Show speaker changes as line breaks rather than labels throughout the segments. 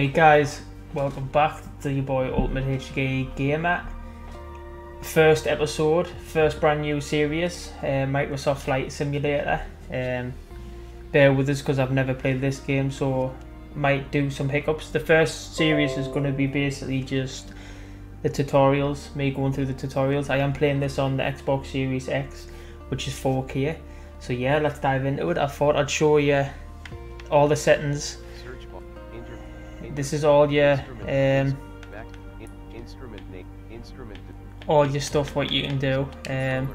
Hey guys, welcome back to your boy Ultimate HK Gamer. First episode, first brand new series, Microsoft Flight Simulator. Bear with us because I've never played this game, so might do some hiccups. The first series is going to be basically just the tutorials, me going through the tutorials. I am playing this on the Xbox Series X, which is 4K. So yeah, let's dive into it. I thought I'd show you all the settings. This is all your stuff what you can do. Yeah,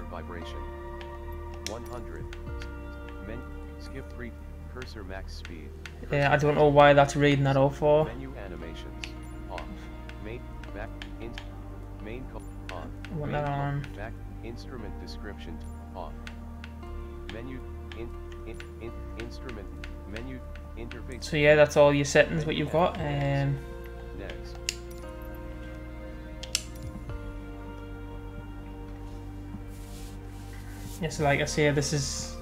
I don't know why that's reading that all for.
Menu animations off. Main back in main on.
I want that on.
Back instrument description off. Menu instrument menu interface.
So yeah, that's all your settings what you've got.
Next.
Yes, like I say, this is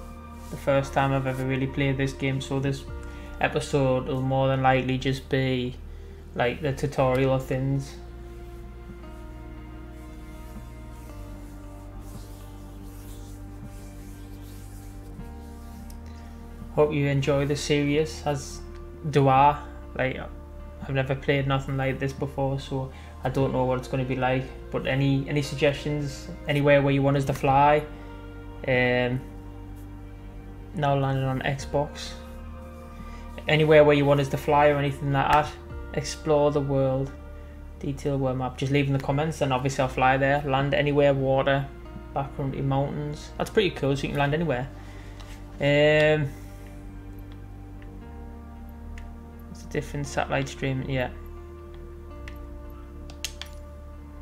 the first time I've ever really played this game, so this episode will more than likely just be like the tutorial of things. Hope you enjoy the series, as do I. Like, I've never played nothing like this before, so I don't know what it's going to be like. But any suggestions, anywhere where you want us to fly? Now landing on Xbox. Anywhere where you want us to fly or anything like that. Explore the world. Detail world map. Just leave in the comments, and obviously I'll fly there. Land anywhere, water, backcountry, mountains. That's pretty cool, so you can land anywhere. It's a different satellite stream, yeah.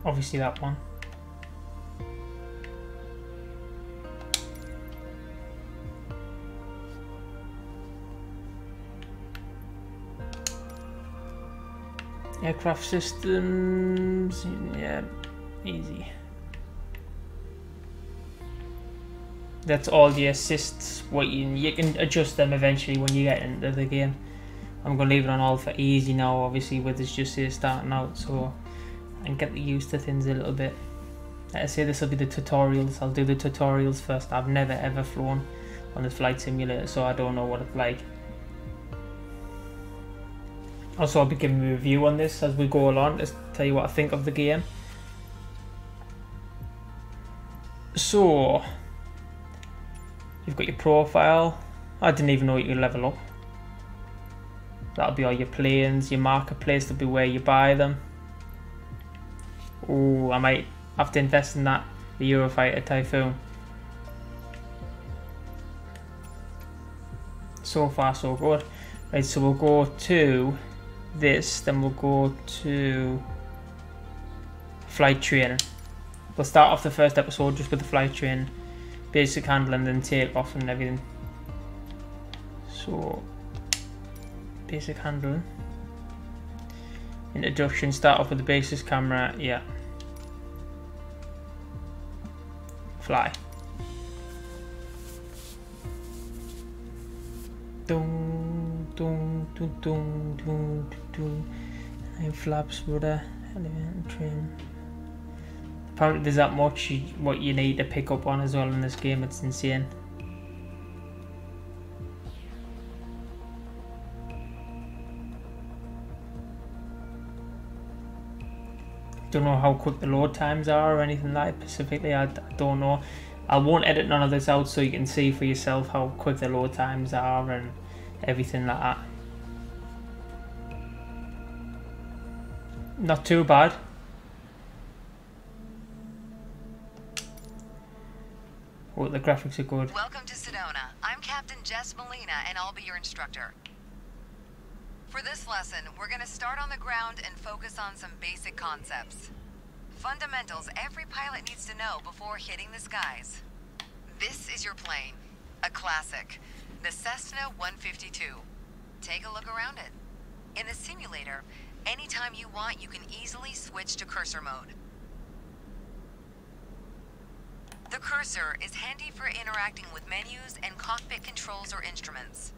Obviously that one. Aircraft systems, yeah, easy. That's all the assists. What you can adjust them eventually when you get into the game. I'm gonna leave it on all for easy now, obviously, with this just here starting out, so I can get used to things a little bit. Like I say, this will be the tutorials. I'll do the tutorials first. I've never ever flown on a flight simulator, so I don't know what it's like. Also, I'll be giving a review on this as we go along, to tell you what I think of the game. So, you've got your profile. I didn't even know you could level up. That'll be all your planes. Your marketplace will be where you buy them. Oh, I might have to invest in that. The Eurofighter Typhoon. So far, so good. Right, so we'll go to this, then we'll go to flight training. We'll start off the first episode just with the flight training, basic handling, then take off and everything. So, basic handling, introduction, start off with the basic camera, yeah. Fly. Dun, dun, dun, dun, dun, dun. And flaps, rudder, element, trim. Apparently there's that much what you need to pick up on as well in this game. It's insane. Don't know how quick the load times are or anything like that specifically. I don't know. I won't edit none of this out so you can see for yourself how quick the load times are and everything like that. Not too bad. Oh, the graphics are good.
Welcome to Sedona. I'm Captain Jess Molina, and I'll be your instructor. For this lesson, we're going to start on the ground and focus on some basic concepts. Fundamentals every pilot needs to know before hitting the skies. This is your plane, a classic, the Cessna 152. Take a look around it. In the simulator, anytime you want, you can easily switch to cursor mode. The cursor is handy for interacting with menus and cockpit controls or instruments.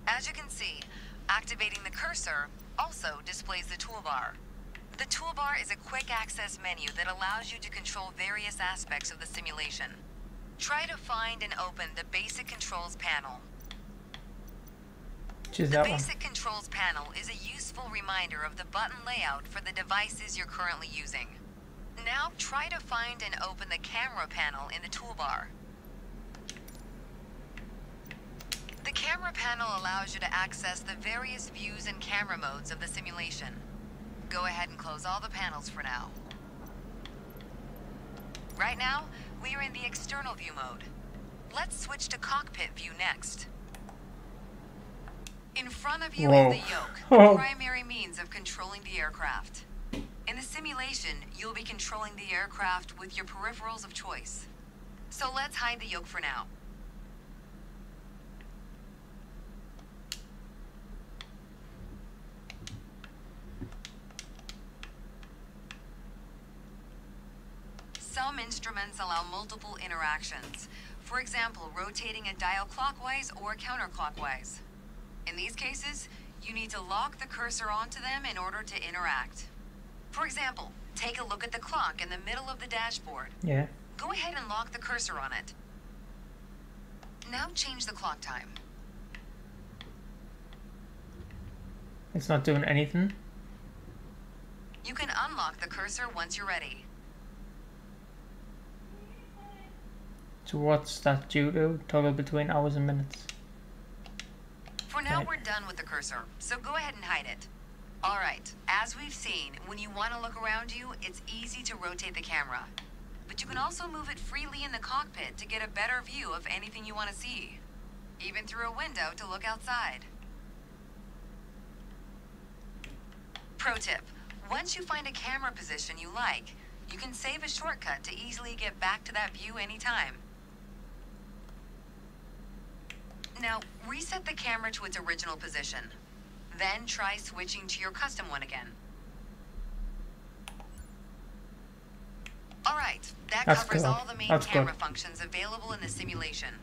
As you can see, activating the cursor also displays the toolbar. The toolbar is a quick access menu that allows you to control various aspects of the simulation. Try to find and open the basic controls panel.
Which is
The
that one?
basic controls panel is a useful reminder of the button layout for the devices you're currently using. Now try to find and open the camera panel in the toolbar. The camera panel allows you to access the various views and camera modes of the simulation. Go ahead and close all the panels for now. Right now, we are in the external view mode. Let's switch to Cockpit View next. In front of you
Whoa.
is the yoke, the primary means of controlling the aircraft. In the simulation, you'll be controlling the aircraft with your peripherals of choice. So let's hide the yoke for now. Some instruments allow multiple interactions. For example, rotating a dial clockwise or counterclockwise. In these cases, you need to lock the cursor onto them in order to interact. For example, take a look at the clock in the middle of the dashboard.
Yeah.
Go ahead and lock the cursor on it. Now change the clock time.
It's not doing anything.
You can unlock the cursor once you're ready.
So what's that due to? Toggle between hours and minutes.
For now,
Right.
we're done with the cursor, so go ahead and hide it. All right, as we've seen, when you want to look around you, it's easy to rotate the camera. But you can also move it freely in the cockpit to get a better view of anything you want to see. Even through a window to look outside. Pro tip, once you find a camera position you like, you can save a shortcut to easily get back to that view anytime. Now, reset the camera to its original position. Then try switching to your custom one again. Alright, that
That's
covers
cool.
all the main
That's
camera
good.
functions available in the simulation.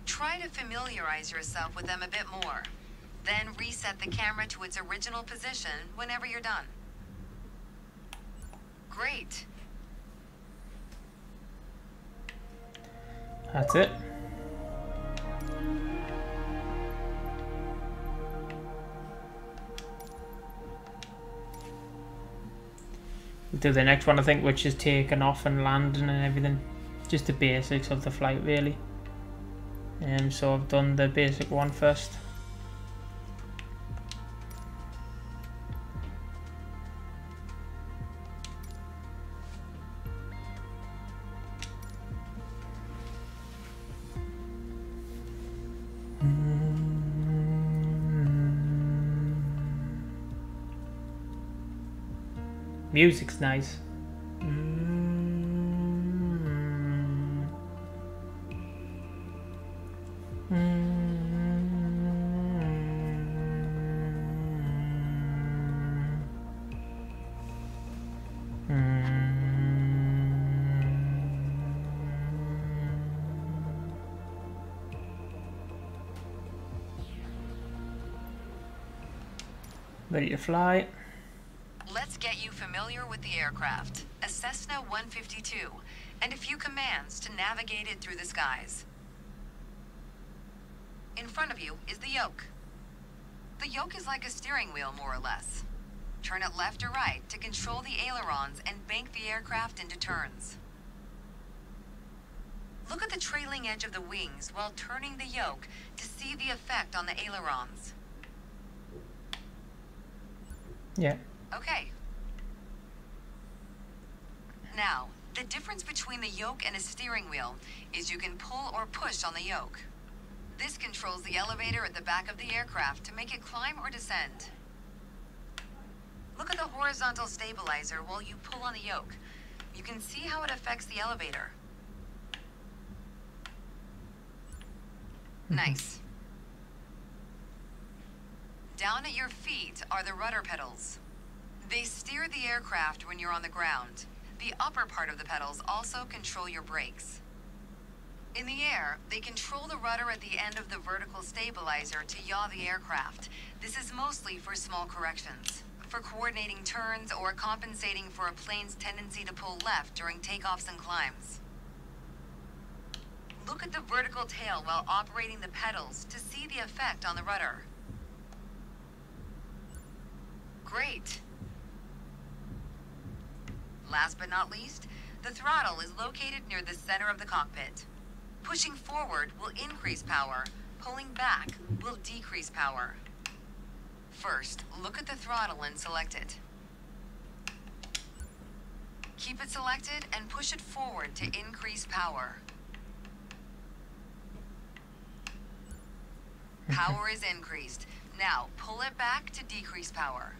Try to familiarize yourself with them a bit more. Then reset the camera to its original position whenever you're done. Great.
That's it. We'll do the next one, I think, which is taking off and landing and everything. Just the basics of the flight, really. So I've done the basic one first. Music's nice. Ready to fly.
Let's get you familiar with the aircraft, a Cessna 152, and a few commands to navigate it through the skies. In front of you is the yoke. The yoke is like a steering wheel, more or less. Turn it left or right to control the ailerons and bank the aircraft into turns. Look at the trailing edge of the wings while turning the yoke to see the effect on the ailerons.
Yeah.
Okay. Now, the difference between the yoke and a steering wheel is you can pull or push on the yoke. This controls the elevator at the back of the aircraft to make it climb or descend. Look at the horizontal stabilizer while you pull on the yoke. You can see how it affects the elevator. Nice. Down at your feet are the rudder pedals. They steer the aircraft when you're on the ground. The upper part of the pedals also control your brakes. In the air, they control the rudder at the end of the vertical stabilizer to yaw the aircraft. This is mostly for small corrections, for coordinating turns or compensating for a plane's tendency to pull left during takeoffs and climbs. Look at the vertical tail while operating the pedals to see the effect on the rudder. Great. Last but not least, the throttle is located near the center of the cockpit. Pushing forward will increase power. Pulling back will decrease power. First, look at the throttle and select it. Keep it selected and push it forward to increase power. Power is increased. Now, pull it back to decrease power.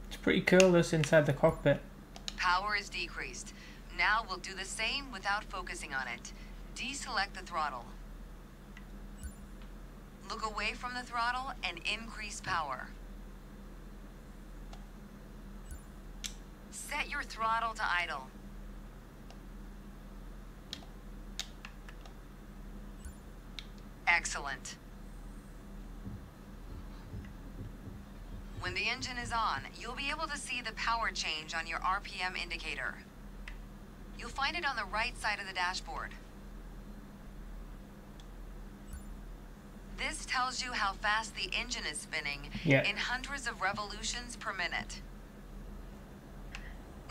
It's pretty cool, this inside the cockpit.
Power is decreased. Now we'll do the same without focusing on it. Deselect the throttle. Look away from the throttle and increase power. Set your throttle to idle. Excellent. When the engine is on, you'll be able to see the power change on your RPM indicator. You'll find it on the right side of the dashboard. This tells you how fast the engine is spinning in hundreds of revolutions per minute.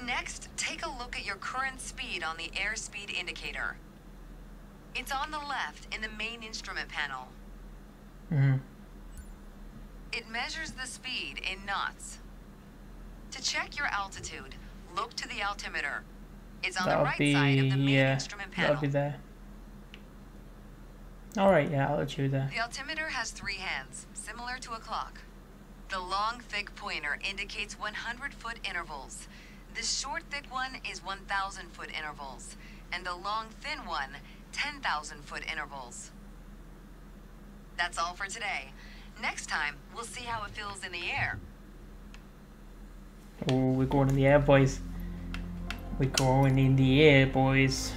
Next, take a look at your current speed on the airspeed indicator. It's on the left in the main instrument panel. It measures the speed in knots. To check your altitude, look to the altimeter. It's on the right side of the main instrument panel.
That'll be there. Alright, yeah, altitude there.
The altimeter has 3 hands, similar to a clock. The long, thick pointer indicates 100-foot intervals. The short, thick one is 1,000-foot intervals. And the long, thin one, 10,000-foot intervals. That's all for today. Next time, we'll see how it feels in the air.
Oh, we're going in the air, boys. We're going in the air, boys.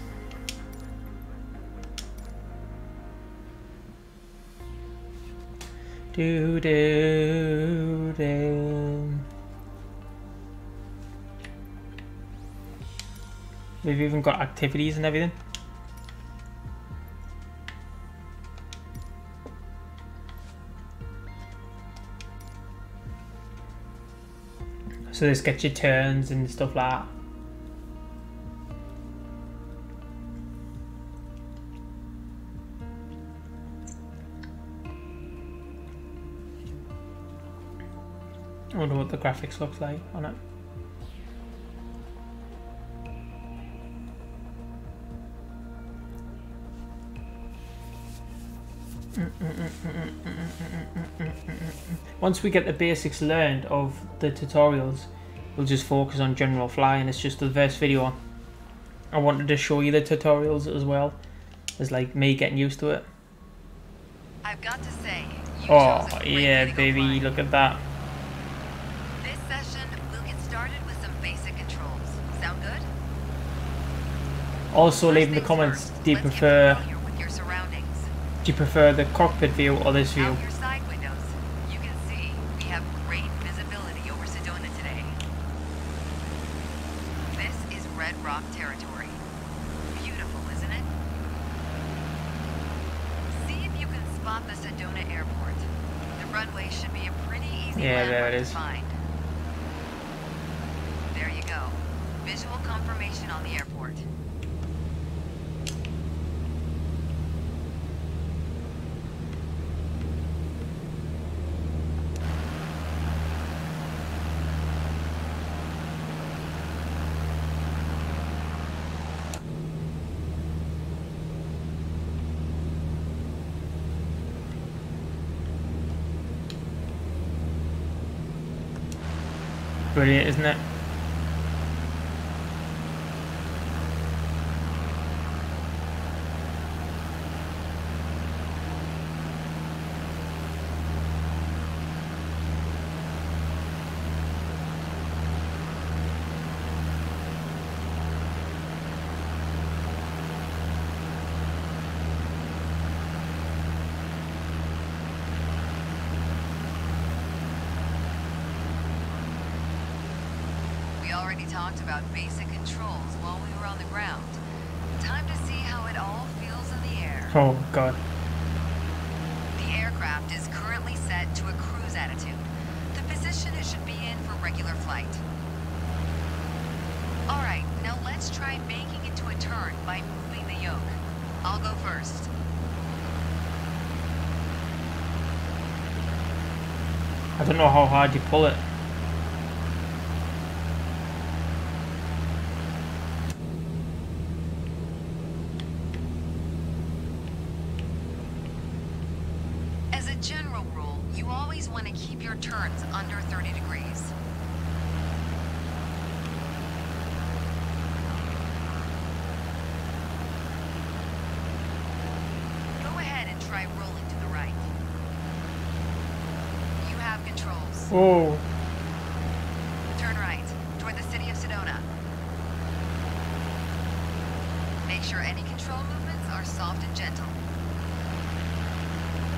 Do do do. We've even got activities and everything. So this gets your turns and stuff like that. I wonder what the graphics looks like on it. Once we get the basics learned of the tutorials, we'll just focus on general flying. It's just the first video. I wanted to show you the tutorials as well as like me getting used to it.
I've got to say,
oh yeah, baby, look at that.
This session, we'll get started with some basic controls. Sound good?
Also, leave in the comments, do you prefer the cockpit view or this view?
Out your side windows, you can see we have great visibility over Sedona today. This is Red Rock territory. Beautiful, isn't it? See if you can spot the Sedona airport. The runway should be a pretty easy landmark to find. There you go. Visual confirmation on the airport.
Brilliant, isn't it?
already talked about basic controls while we were on the ground. Time to see how it all feels in the air.
Oh god.
The aircraft is currently set to a cruise attitude, the position it should be in for regular flight. Alright, now let's try making it to a turn by moving the yoke. I'll go first.
I don't know how hard you pull it.
As a general rule, you always want to keep your turns under 30 degrees. Go ahead and try rolling to the right. You have controls.
Oh.
Turn right, toward the city of Sedona. Make sure any control movements are soft and gentle.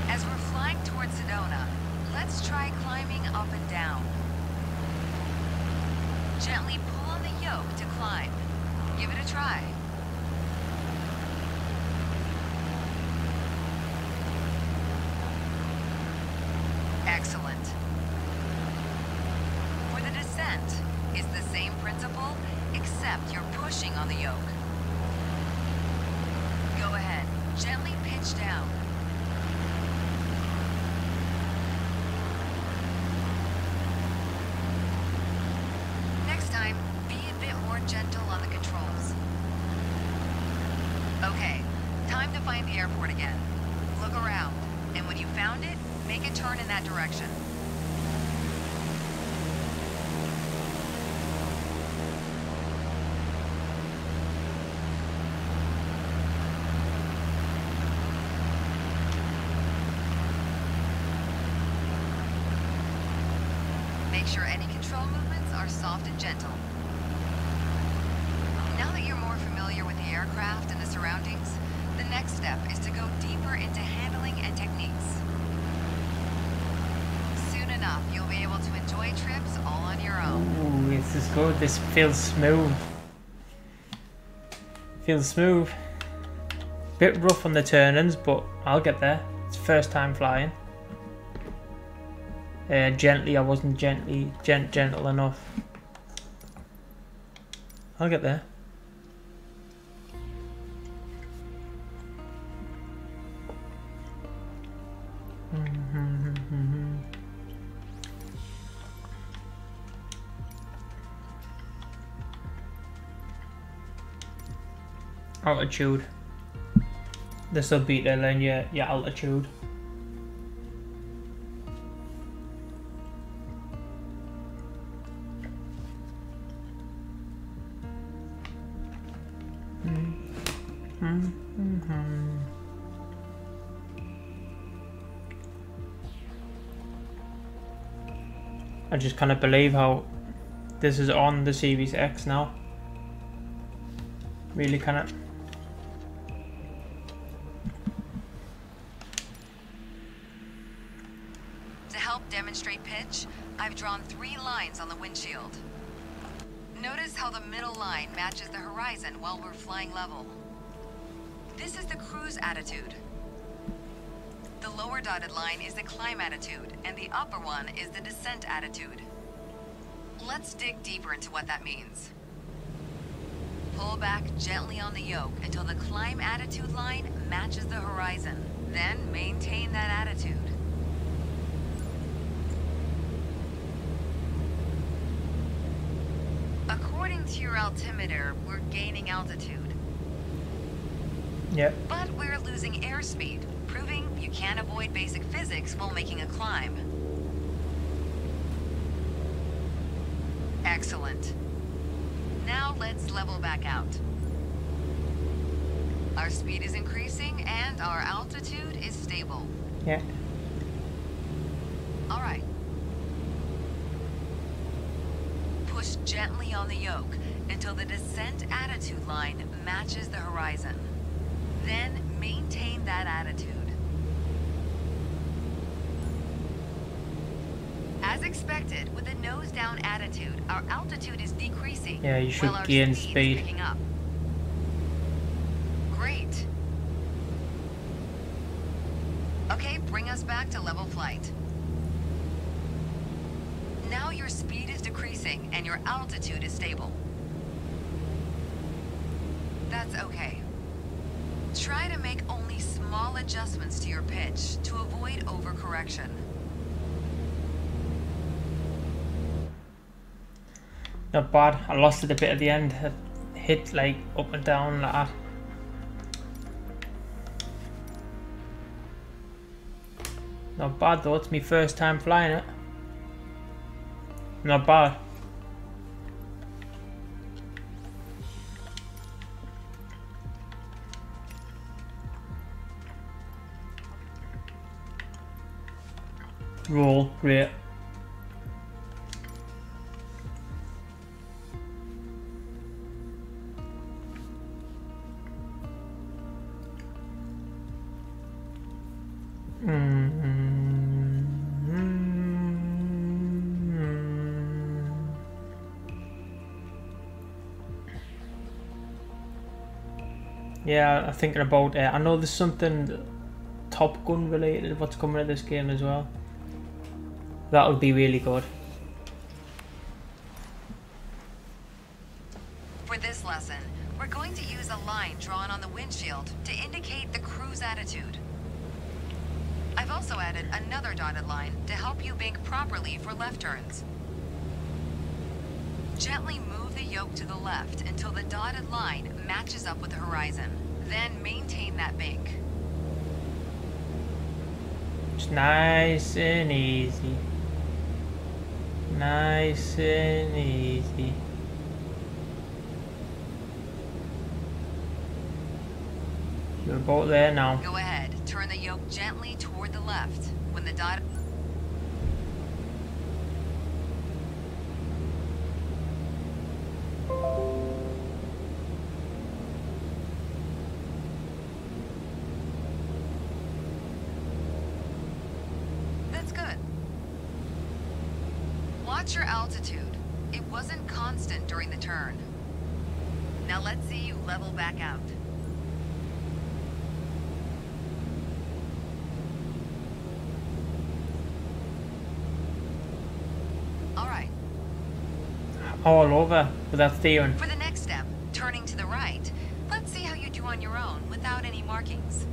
As we're flying towards Sedona, let's try climbing up and down. Gently pull on the yoke to climb. Give it a try. Excellent. For the descent, it's the same principle, except you're pushing on the yoke. Go ahead, gently pitch down. Next time, be a bit more gentle on the controls. Okay, time to find the airport again. Look around, and when you found it, make a turn in that direction. Make sure any control movements are soft and gentle. Now that you're more familiar with the aircraft and the surroundings, the next step is to go deeper into handling and techniques. Soon enough, you'll be able to enjoy trips all on your own.
Ooh, this is good. This feels smooth. Feels smooth. Bit rough on the turn-ins, but I'll get there. It's first time flying. Gently, I wasn't gentle enough. I'll get there. Altitude. This will beat it in your altitude. I just cannot believe how this is on the Series X now. Really cannot.
To help demonstrate pitch, I've drawn 3 lines on the windshield. Notice how the middle line matches the horizon while we're flying level. This is the cruise attitude. The lower dotted line is the climb attitude, and the upper one is the descent attitude. Let's dig deeper into what that means. Pull back gently on the yoke until the climb attitude line matches the horizon. Then maintain that attitude. According to your altimeter, we're gaining altitude.
Yep.
But we're losing airspeed, proving you can't avoid basic physics while making a climb. Excellent. Now let's level back out. Our speed is increasing and our altitude is stable.
Yeah.
All right. Push gently on the yoke until the descent attitude line matches the horizon. Then maintain that attitude. As expected, with a nose-down attitude, our altitude is decreasing.
Yeah, you should
while our
gain
speed
speed.
is picking up. Great. Okay, bring us back to level flight. Now your speed is decreasing and your altitude is stable. That's okay. Try to make only small adjustments to your pitch to avoid overcorrection.
Not bad. I lost it a bit at the end. I hit like up and down like that. Not bad though, it's my first time flying it. Not bad. Roll, great. Yeah, I'm thinking about it. I know there's something Top Gun related what's coming to this game as well. That would be really good.
For this lesson, we're going to use a line drawn on the windshield to indicate the crew's attitude. I've also added another dotted line to help you bank properly for left turns. Gently move the yoke to the left until the dotted line matches up with the horizon. Then maintain that bank.
Just nice and easy. Nice and easy. You're about there now.
Go ahead, turn the yoke gently toward the left. When the dot... That's good. Watch your altitude. It wasn't constant during the turn. Now let's see you level back out. Alright.
All over with that steering.
For the next step, turning to the right, let's see how you do on your own without any markings.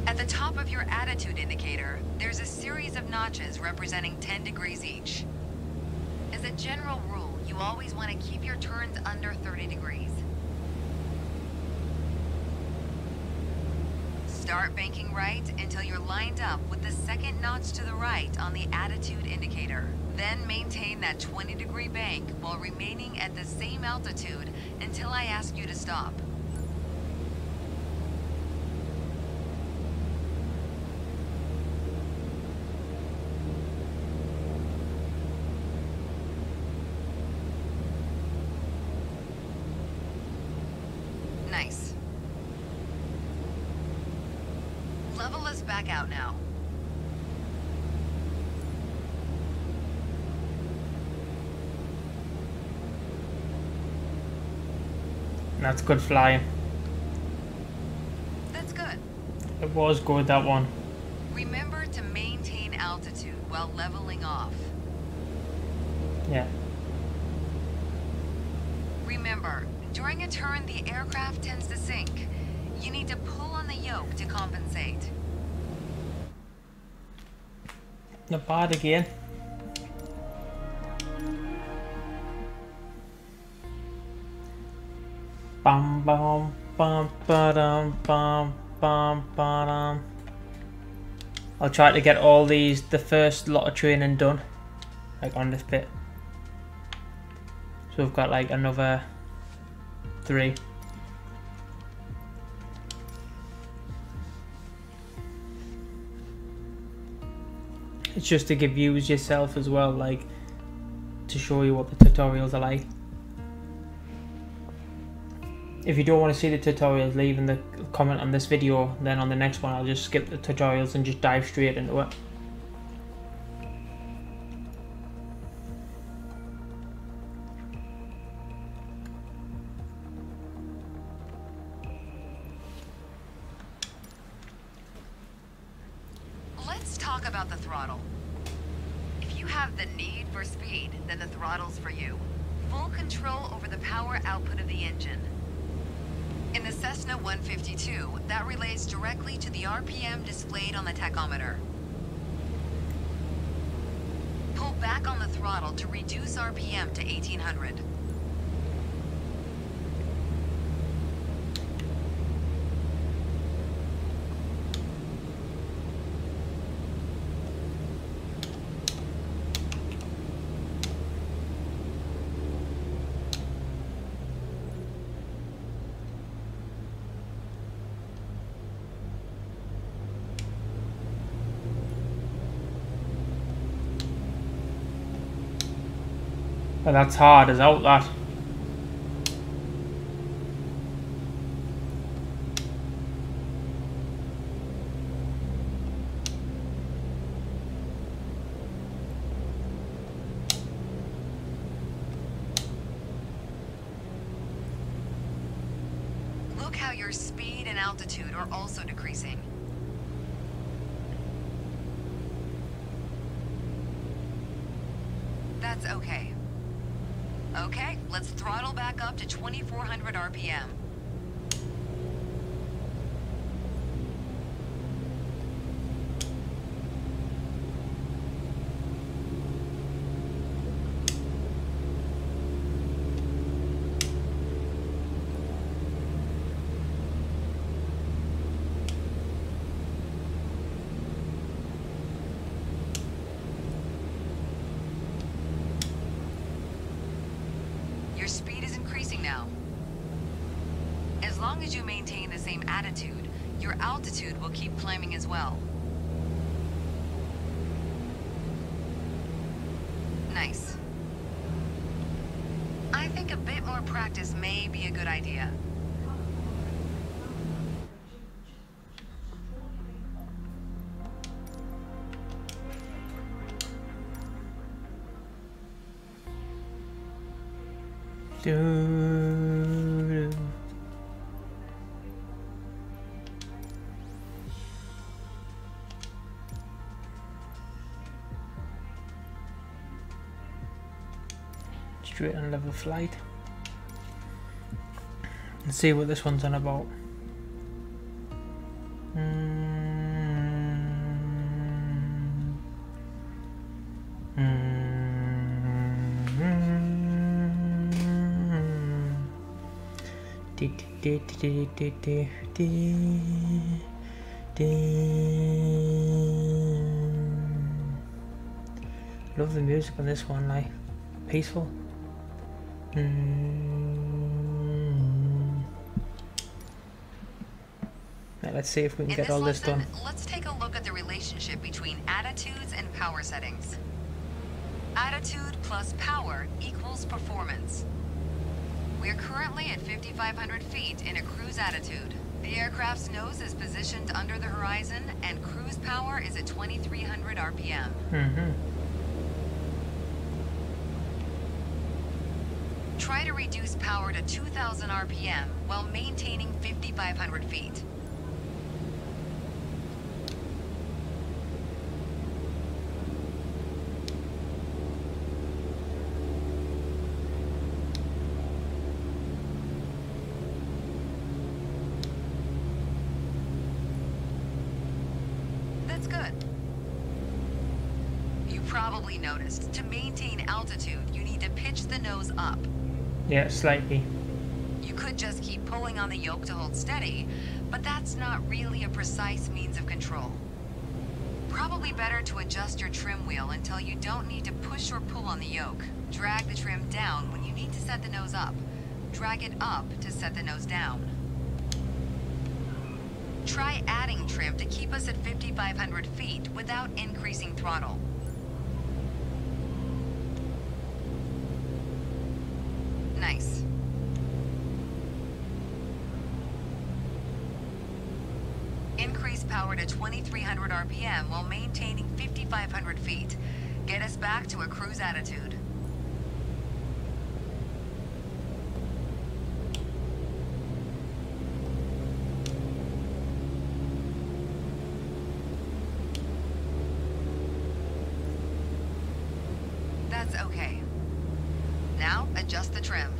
At the top of your attitude indicator, there's a series of notches representing 10 degrees each. As a general rule, you always want to keep your turns under 30 degrees. Start banking right until you're lined up with the second notch to the right on the attitude indicator. Then maintain that 20-degree bank while remaining at the same altitude until I ask you to stop. Nice. Level us back out now.
That's good flying.
That's good.
It was good, that one.
Remember to maintain altitude while leveling off.
Yeah.
Remember, during a turn the aircraft tends to sink. You need to pull on the yoke to compensate.
Not bad again. Bam bam bam ba-dum bam bam ba-dum. I'll try to get all the first lot of training done, like on this bit. So we've got like another 3. It's just to give views yourself as well, like to show you what the tutorials are like. If you don't want to see the tutorials, leave in the comment on this video, then on the next one I'll just skip the tutorials and just dive straight into it.
Let's talk about the throttle. If you have the need for speed, then the throttle's for you. Full control over the power output of the engine. In the Cessna 152, that relates directly to the RPM displayed on the tachometer. Pull back on the throttle to reduce RPM to 1800.
Well, that's hard as out that.
Look how your speed and altitude are also decreasing. That's okay. Okay, let's throttle back up to 2400 RPM. Your speed is increasing now. As long as you maintain the same attitude, your altitude will keep climbing as well. Nice. I think a bit more practice may be a good idea.
Straight and level flight. Let's see what this one's on about. Love the music on this one, like peaceful. Right, let's see if we can get all this done.
Let's take a look at the relationship between attitudes and power settings. Attitude plus power equals performance. We're currently at 5,500 feet in a cruise attitude. The aircraft's nose is positioned under the horizon and cruise power is at 2,300 RPM. Try to reduce power to 2,000 RPM while maintaining 5,500 feet. That's good. You probably noticed, to maintain altitude, you need to pitch the nose up.
Yeah, slightly.
You could just keep pulling on the yoke to hold steady, but that's not really a precise means of control. Probably better to adjust your trim wheel until you don't need to push or pull on the yoke. Drag the trim down when you need to set the nose up. Drag it up to set the nose down. Try adding trim to keep us at 5,500 feet without increasing throttle. Nice. Increase power to 2,300 RPM while maintaining 5,500 feet. Get us back to a cruise attitude. That's okay. Now, adjust the trim.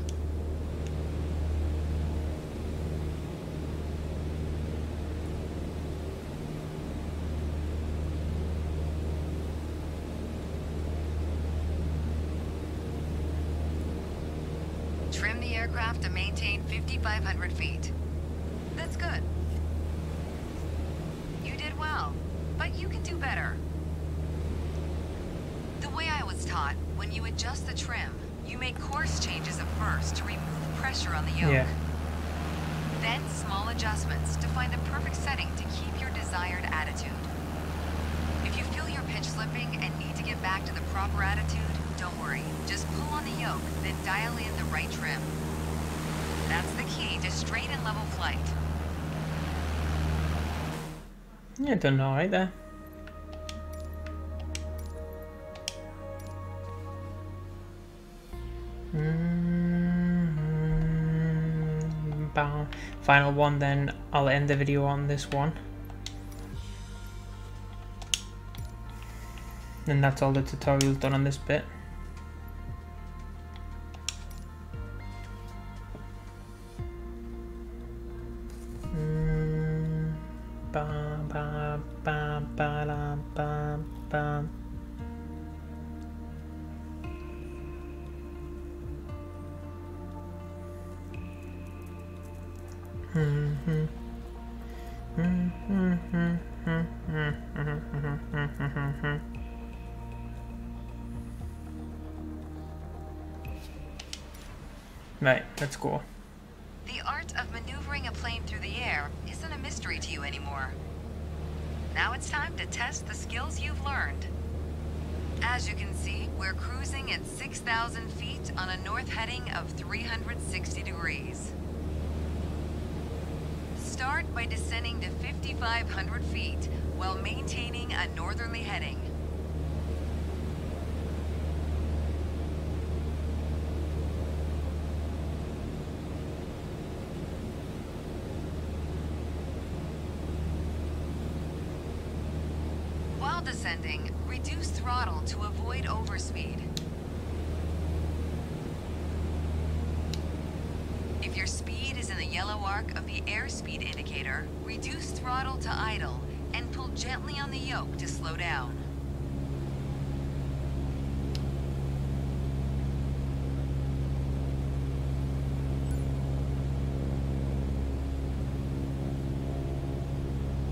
Trim the aircraft to maintain 5,500 feet. That's good. You did well, but you can do better. The way I was taught, when you adjust the trim, you make course changes at first to remove pressure on the yoke.
Yeah.
Then small adjustments to find a perfect setting to keep your desired attitude. If you feel your pitch slipping and need to get back to the proper attitude, don't worry. Just pull on the yoke, then dial in the right trim. That's the key to straight and level flight.
Yeah, done alright there. Final one, then I'll end the video on this one. And that's all the tutorials done on this bit. Right, let's go.
The art of maneuvering a plane through the air isn't a mystery to you anymore. Now it's time to test the skills you've learned. As you can see, we're cruising at 6,000 feet on a north heading of 360 degrees. Start by descending to 5,500 feet while maintaining a northerly heading. While descending, reduce throttle to avoid overspeed. If your speed is in the yellow arc of the airspeed indicator, reduce throttle to idle and pull gently on the yoke to slow down.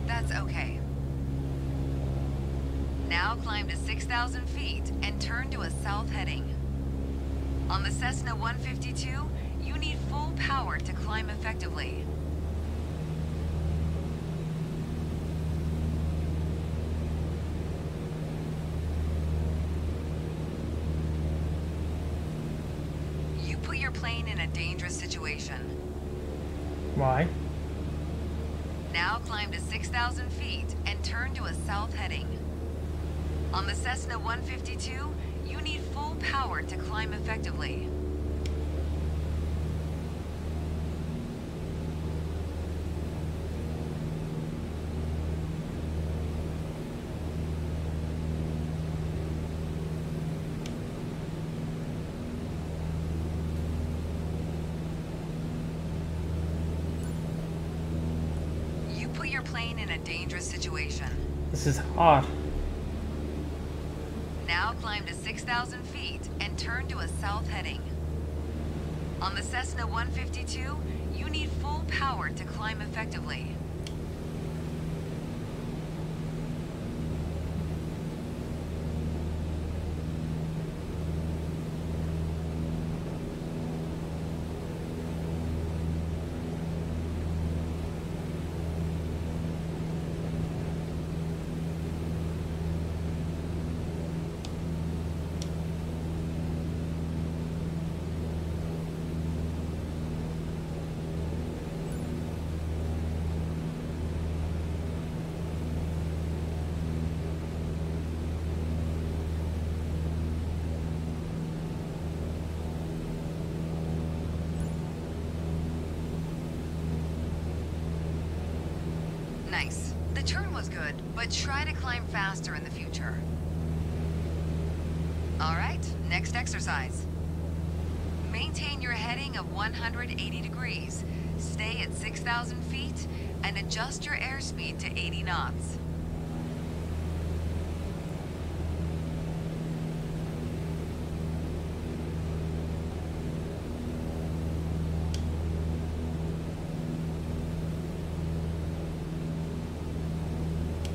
That's okay. Now climb to 6,000 feet and turn to a south heading. On the Cessna 152, you need full power to climb effectively. You put your plane in a dangerous situation.
Why?
Now climb to 6,000 feet and turn to a south heading. On the Cessna 152, you need full power to climb effectively. You put your plane in a dangerous situation.
This is hard.
Now climb to 6,000 feet and turn to a south heading. On the Cessna 152, you need full power to climb effectively. Nice. The turn was good, but try to climb faster in the future. Alright, next exercise. Maintain your heading of 180 degrees. Stay at 6,000 feet and adjust your airspeed to 80 knots.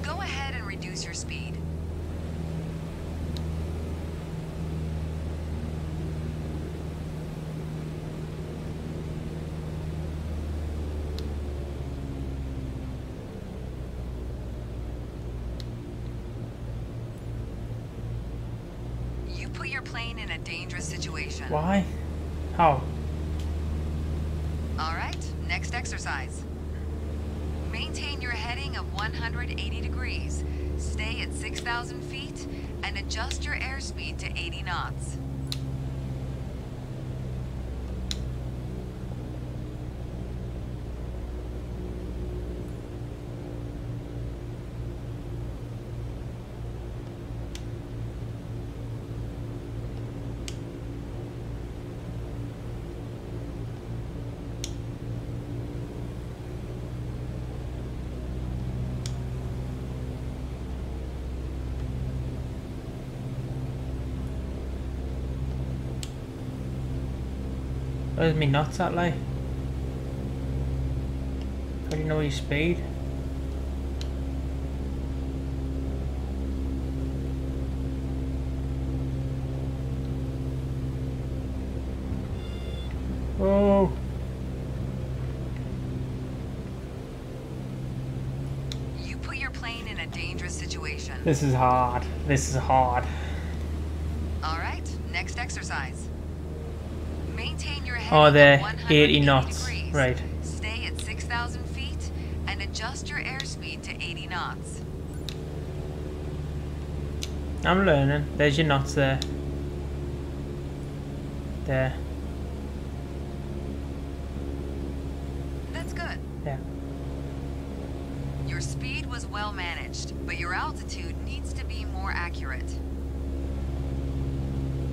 Go ahead and reduce your speed. You put your plane in a dangerous situation.
Why? How?
Alright, next exercise. Maintain your heading of 180 degrees. Stay at 6,000 feet and adjust your airspeed to 80 knots.
Where's me nuts at, like? How do you know your speed? Oh!
You put your plane in a dangerous situation.
This is hard. This is hard.
Alright, next exercise. Maintain your heading
Oh, they're
of 180
80 knots.
degrees.
Right.
Stay at 6,000 feet and adjust your airspeed to 80 knots.
I'm learning. There's your knots there. There.
That's good.
Yeah.
Your speed was well managed, but your altitude needs to be more accurate.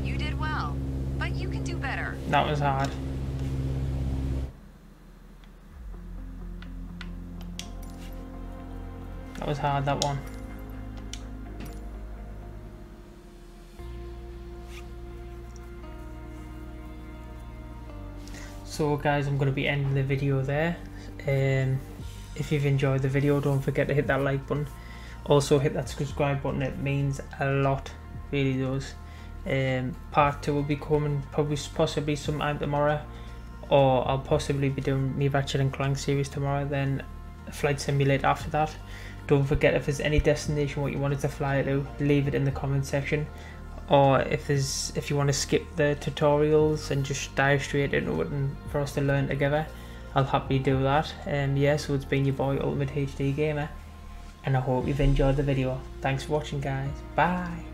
You did well, but you can do better.
That was hard. That was hard, that one. So guys, I'm going to be ending the video there. If you've enjoyed the video, don't forget to hit that like button. Also hit that subscribe button, it means a lot, really does. Part 2 will be coming possibly sometime tomorrow, or I'll possibly be doing me Ratchet & Clank series tomorrow, then Flight Simulator after that. Don't forget, if there's any destination what you wanted to fly to, leave it in the comment section, or if you want to skip the tutorials and just dive straight into it and for us to learn together, I'll happily do that. Yeah, so it's been your boy Ultimate HD Gamer, and I hope you've enjoyed the video. Thanks for watching, guys. Bye.